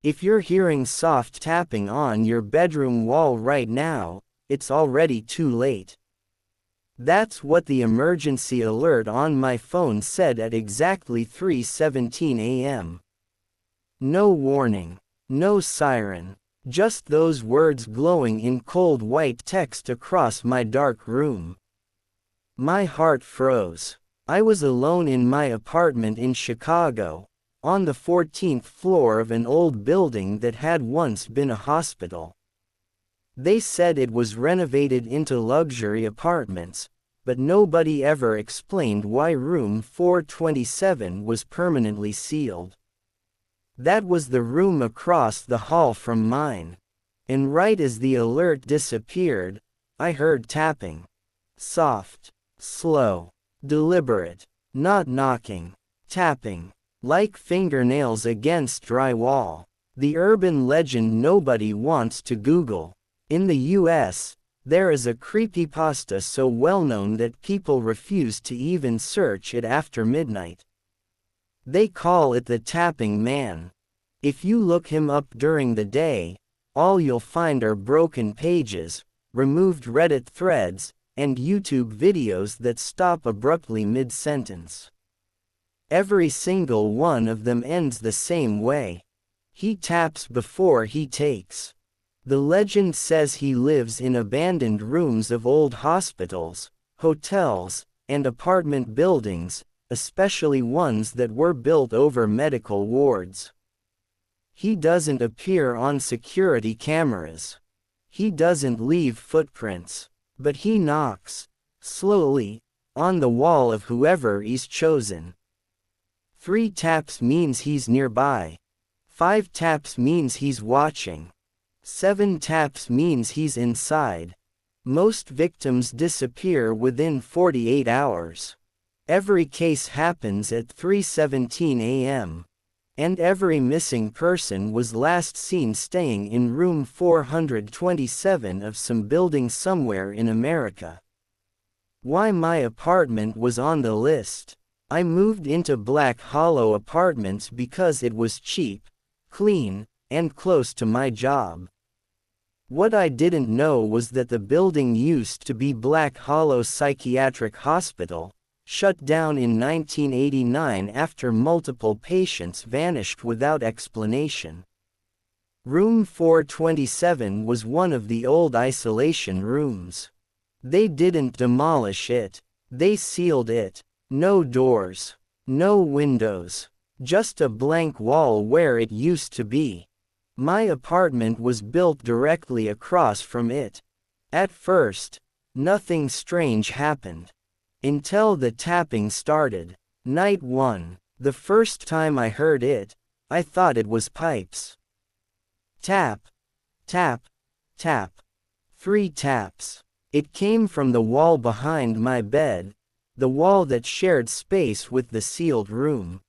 If you're hearing soft tapping on your bedroom wall right now, it's already too late. That's what the emergency alert on my phone said at exactly 3:17 a.m. No warning, no siren, just those words glowing in cold white text across my dark room. My heart froze. I was alone in my apartment in Chicago, on the 14th floor of an old building that had once been a hospital. They said it was renovated into luxury apartments, but nobody ever explained why room 427 was permanently sealed. That was the room across the hall from mine. And right as the alert disappeared, I heard tapping. Soft, slow, deliberate, not knocking, tapping, like fingernails against drywall. The urban legend nobody wants to Google. In the US, there is a creepypasta so well known that people refuse to even search it after midnight. They call it the Tapping Man. If you look him up during the day, all you'll find are broken pages, removed Reddit threads, and YouTube videos that stop abruptly mid-sentence. Every single one of them ends the same way. He taps before he takes. The legend says he lives in abandoned rooms of old hospitals, hotels, and apartment buildings, especially ones that were built over medical wards. He doesn't appear on security cameras. He doesn't leave footprints. But he knocks, slowly, on the wall of whoever he's chosen. 3 taps means he's nearby. 5 taps means he's watching. 7 taps means he's inside. Most victims disappear within 48 hours. Every case happens at 3:17 a.m. And every missing person was last seen staying in room 427 of some building somewhere in America. Why my apartment was on the list? I moved into Black Hollow Apartments because it was cheap, clean, and close to my job. What I didn't know was that the building used to be Black Hollow Psychiatric Hospital, shut down in 1989 after multiple patients vanished without explanation. Room 427 was one of the old isolation rooms. They didn't demolish it. They sealed it. No doors. No windows. Just a blank wall where it used to be. My apartment was built directly across from it. At first, nothing strange happened. Until the tapping started. Night 1, the first time I heard it, I thought it was pipes. Tap, tap, tap. 3 taps. It came from the wall behind my bed, the wall that shared space with the sealed room.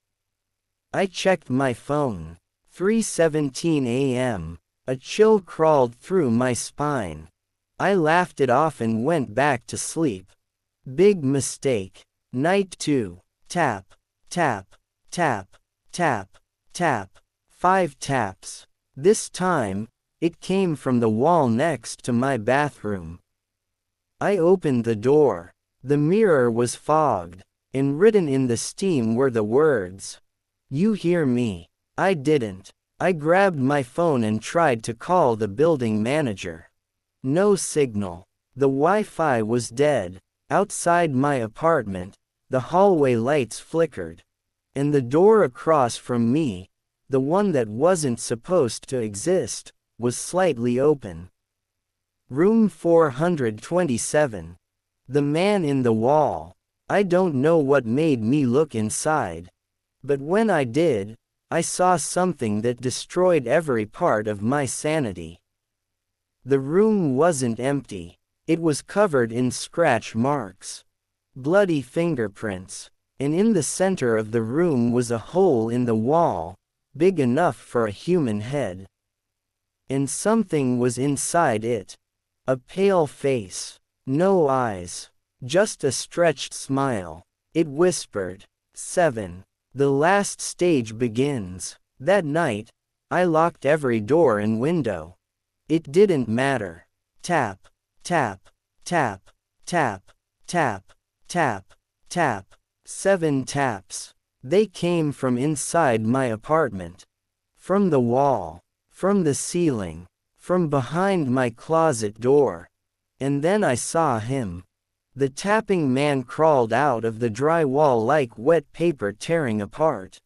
I checked my phone. 3:17 a.m. A chill crawled through my spine. I laughed it off and went back to sleep. Big mistake. Night 2. Tap, tap, tap, tap, tap. 5 taps. This time, it came from the wall next to my bathroom. I opened the door. The mirror was fogged, and written in the steam were the words, "You hear me." I didn't. I grabbed my phone and tried to call the building manager. No signal. The Wi-Fi was dead. Outside my apartment, the hallway lights flickered. And the door across from me, the one that wasn't supposed to exist, was slightly open. Room 427. The man in the wall. I don't know what made me look inside. But when I did, I saw something that destroyed every part of my sanity. The room wasn't empty. It was covered in scratch marks, bloody fingerprints, and in the center of the room was a hole in the wall, big enough for a human head. And something was inside it. A pale face, no eyes, just a stretched smile. It whispered, 7. The last stage begins. That night, I locked every door and window. It didn't matter. Tap, tap, tap, tap, tap, tap, tap. 7 taps. They came from inside my apartment. From the wall. From the ceiling. From behind my closet door. And then I saw him. The tapping man crawled out of the drywall like wet paper tearing apart.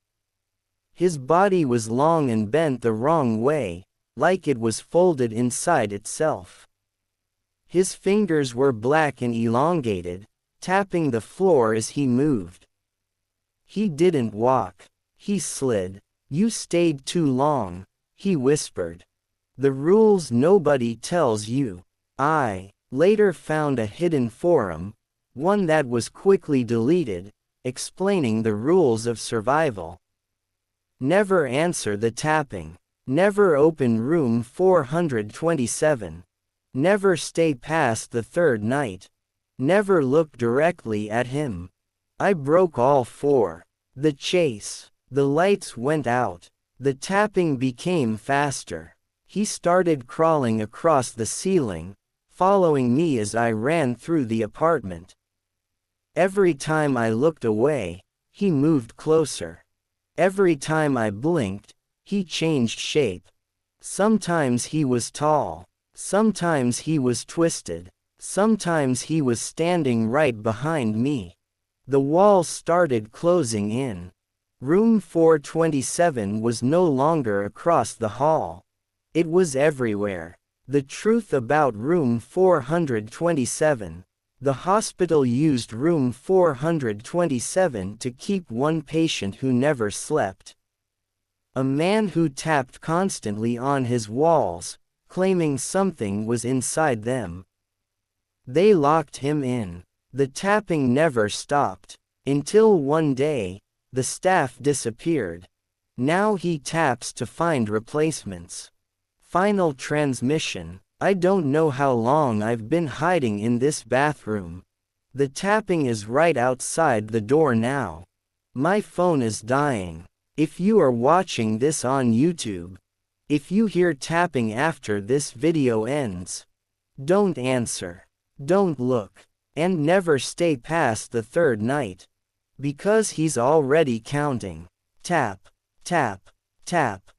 His body was long and bent the wrong way, like it was folded inside itself. His fingers were black and elongated, tapping the floor as he moved. He didn't walk. He slid. "You stayed too long," he whispered. "The rules nobody tells you." I later found a hidden forum, one that was quickly deleted, explaining the rules of survival. Never answer the tapping. Never open room 427. Never stay past the 3rd night. Never look directly at him. I broke all 4. The chase. The lights went out. The tapping became faster. He started crawling across the ceiling, following me as I ran through the apartment. Every time I looked away, he moved closer. Every time I blinked, he changed shape. Sometimes he was tall. Sometimes he was twisted. Sometimes he was standing right behind me. The walls started closing in. Room 427 was no longer across the hall. It was everywhere. The truth about room 427. The hospital used room 427 to keep one patient who never slept. A man who tapped constantly on his walls, claiming something was inside them. They locked him in. The tapping never stopped. Until one day, the staff disappeared. Now he taps to find replacements. Final transmission. I don't know how long I've been hiding in this bathroom. The tapping is right outside the door now. My phone is dying. If you are watching this on YouTube, if you hear tapping after this video ends, don't answer. Don't look. And never stay past the 3rd night. Because he's already counting. Tap, tap, tap.